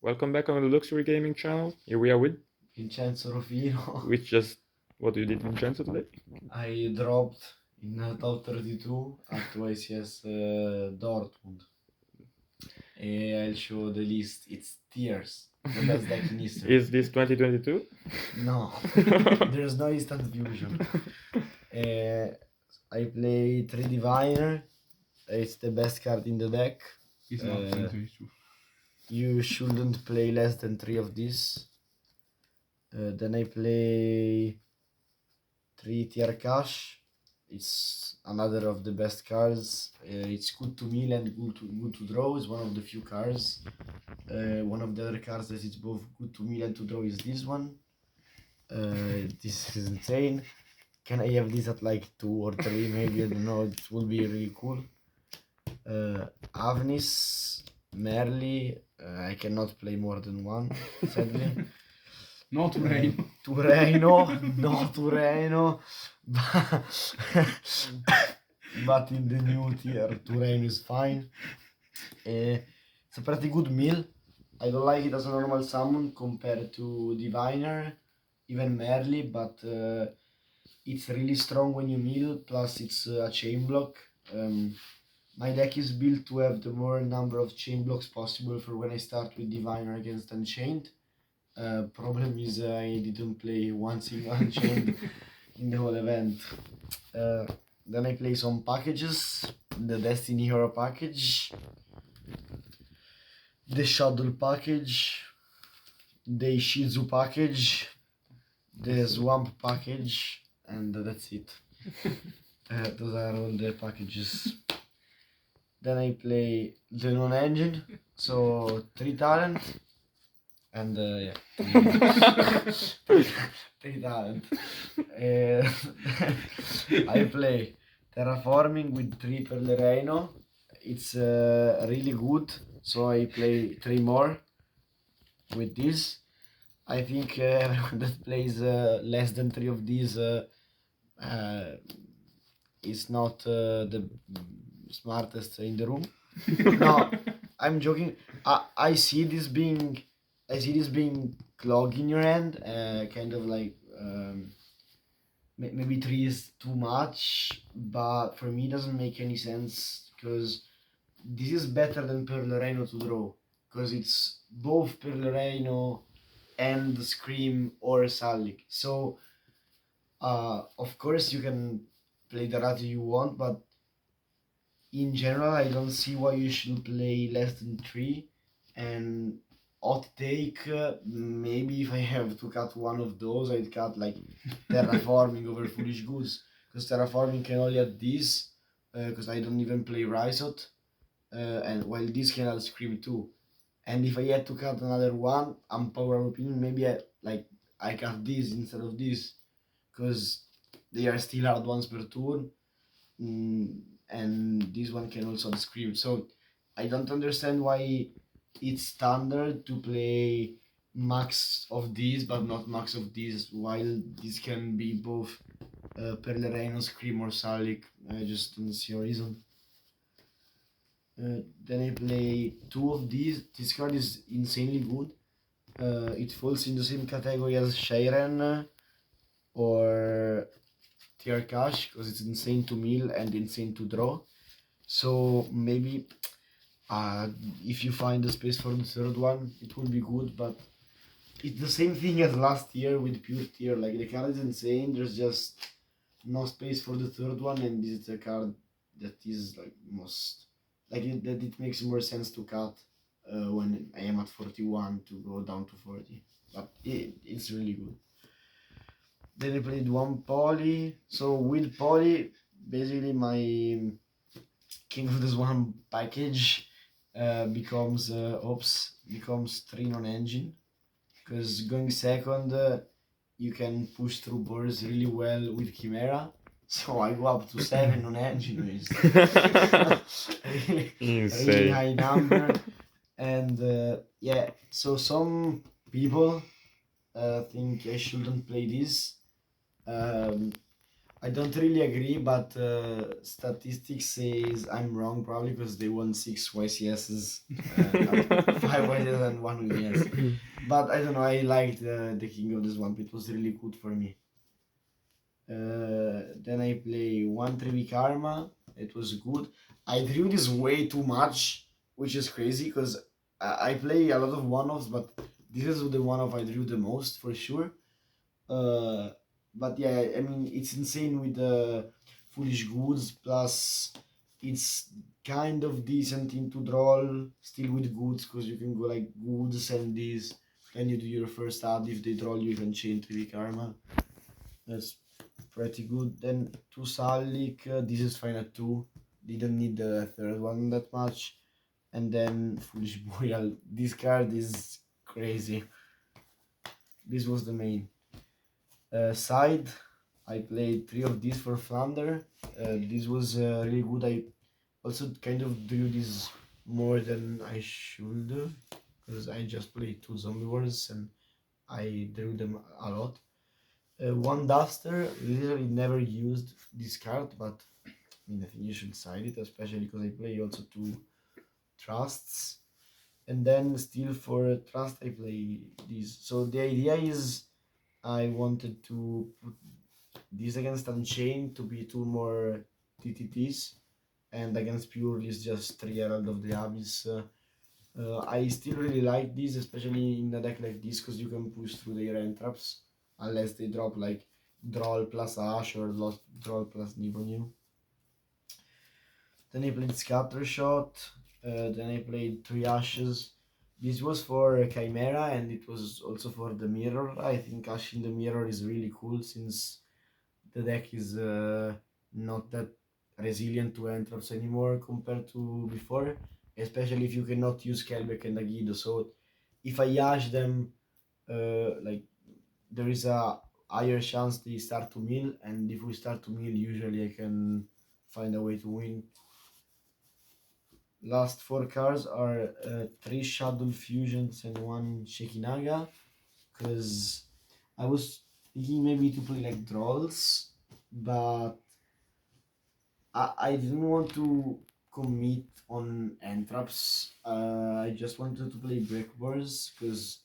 Welcome back on the Luxury Gaming channel. Here we are with Vincenzo Orofino. which just what you did, Vincenzo, today? I dropped in top 32 at YCS Dortmund. I'll show the list. It's Tears, the best deck in history. Is this 2022? No, there's no instant fusion. I play 3 Diviner. It's the best card in the deck. It's not 2022. You shouldn't play less than 3 of these. Then I play 3 Tier Cash. It's another of the best cards. It's good to mill and good to draw. It's one of the few cards. One of the other cards that is both good to mill and to draw is this one. This is insane. Can I have this at like 2 or 3 maybe? I don't know. It will be really cool. Avnis, Merli. I cannot play more than one, sadly. No Tureno. Tureno, no Tureno, but in the new tier, Tureno is fine. It's a pretty good mill. I don't like it as a normal summon compared to Diviner, even Merli, but it's really strong when you mill, plus it's a chain block. My deck is built to have the more number of chain blocks possible for when I start with Diviner against Unchained. Problem is I didn't play one single Unchained in the whole event. Then I play some packages. The Destiny Hero package, the Shuttle package, the Shizu package, the Swamp package, and that's it. Those are all the packages. Then I play the non-engine, so 3 talent. And yeah, 3 talent. I play Terraforming with 3 Perlerino. It's really good, so I play 3 more with this. I think everyone that plays less than 3 of these is not the smartest in the room. No, I'm joking. I see this being clogged in your hand, kind of like maybe 3 is too much, but for me it doesn't make any sense, because this is better than Perlerino to draw, because it's both Perlerino and Scream or Salic. So of course you can play the rat you want, but in general I don't see why you should play less than 3. And hot take, maybe if I have to cut one of those, I'd cut like Terraforming over Foolish Goose, because Terraforming can only add this, because I don't even play Rysot, and while this can add Scream too. And if I had to cut another one, Unpower Opinion, maybe I cut this instead of this, because they are still hard ones per turn, and this one can also add Scream. So I don't understand why it's standard to play max of these but not max of these, while this can be both Perlerino, Scream or Salic. I just don't see a reason. Then I play 2 of these. This card is insanely good. It falls in the same category as Shairen or Tier Cash, because it's insane to mill and insane to draw. So maybe if you find a space for the third one, it will be good, but it's the same thing as last year with Pure Tier. Like, the card is insane, there's just no space for the third one, and this is a card that is like that it makes more sense to cut when I am at 41 to go down to 40. But it's really good. Then I played 1 Poly. So with Poly, basically my King of the Swan package becomes 3 non-engine, because going second you can push through boards really well with Chimera, so I go up to 7 non-engine, which is really high number. And yeah, so some people think I shouldn't play this. I don't really agree, but statistics says I'm wrong probably because they won 6 YCSs, 5 YCS and 1 YCS. But I don't know, I liked the King of the Swamp, it was really good for me. Then I play 1 3 Karma, it was good. I drew this way too much, which is crazy because I play a lot of one-offs, but this is the one-off I drew the most for sure. But yeah, I mean, it's insane with the Foolish Goods, plus it's kind of decent into draw, still with goods, because you can go like goods and these, then you do your first ad, if they draw you can chain 3 Karma. That's pretty good. Then 2 Salik, this is fine at 2, didn't need the third one that much. And then Foolish Boreal, this card is crazy. This was the main. Side, I played 3 of these for Flounder. This was really good. I also kind of drew this more than I should have, because I just played 2 Zombie Wars and I drew them a lot. 1 Duster, literally never used this card, but I mean, I think you should side it, especially because I play also 2 Trusts. And then still for Trust I play this. So the idea is I wanted to put this against Unchained to be 2 more TTTs, and against Pure is just 3 Herald of the Abyss. I still really like this, especially in a deck like this, because you can push through their entraps, unless they drop like Droll plus Ash or Droll plus Nibonu. Then I played Scattershot, then I played 3 Ashes. This was for Chimera and it was also for the Mirror. I think Ash in the Mirror is really cool since the deck is not that resilient to entraps anymore compared to before, especially if you cannot use Kelbeck and Agido. So if I Ash them, like there is a higher chance they start to mill, and if we start to mill, usually I can find a way to win. Last 4 cards are 3 Shadow Fusions and 1 Shekinaga, because I was thinking maybe to play like Drolls, but I didn't want to commit on entraps. I just wanted to play Breakbars, because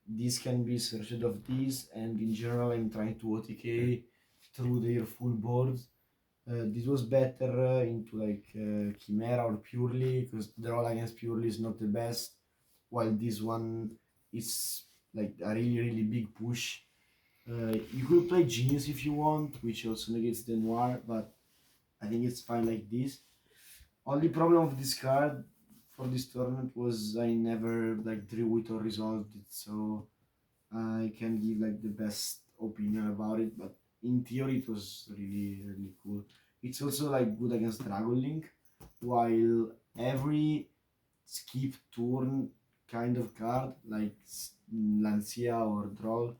these can be searched of these, and in general I'm trying to OTK through their full board. This was better into like Chimera or Purely, because the roll against Purely is not the best, while this one is like a really big push. You could play Genius if you want, which also negates the Noir, but I think it's fine like this. Only problem of this card for this tournament was I never like drew it or resolved it, so I can give like the best opinion about it, but in theory it was really cool. It's also like good against Dragon Link, while every skip turn kind of card like Lancia or Droll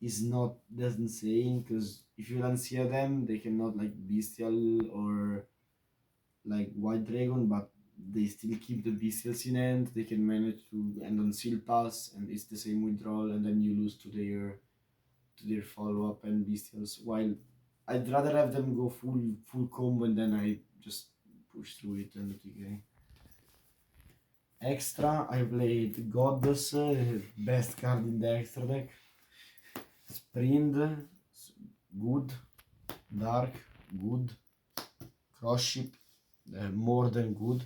is not doesn't saying, because if you Lancia them they cannot like Bestial or like White Dragon, but they still keep the Bestials in hand. They can manage to end on Seal Pass, and it's the same with Droll, and then you lose to their follow up and Bestials. While I'd rather have them go full combo and then I just push through it and okay. Extra, I played Goddess, best card in the extra deck. Sprint, good. Dark, good. Cross Ship, more than good.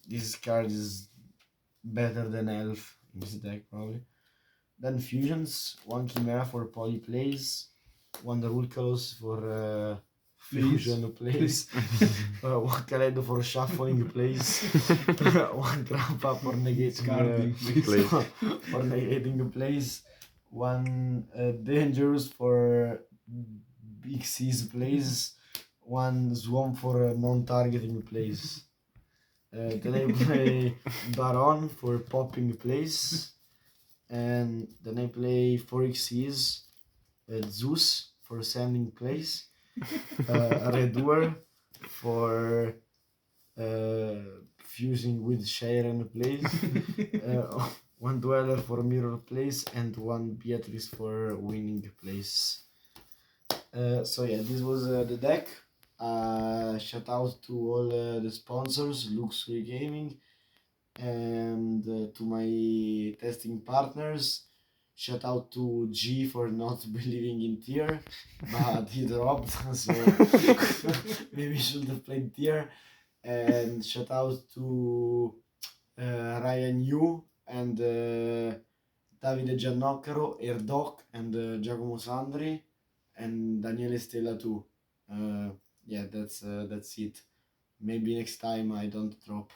This card is better than Elf in this deck probably. Then Fusions, 1 Chimera for poly plays, 1 Rulkalos for fusion plays, 1 Kaledo for shuffling plays, 1 Trampa for negating plays. for negating plays, 1 Dangerous for big C's plays, 1 Swamp for non-targeting plays. Then I play Baron for popping plays. And then I play 4 Xyz, Zeus for sending plays, Redoer for fusing with Sharon plays, 1 Dweller for mirror plays, and 1 Beatrice for winning plays. So yeah, this was the deck. Shout out to all the sponsors, Luxury Gaming, and to my testing partners. Shout out to G for not believing in tier, but he dropped, so maybe should have played tier. And shout out to Ryan Yu and Davide Giannoccaro, Erdoc, and Giacomo Sandri, and Daniele Stella too. Yeah, that's it. Maybe next time I don't drop.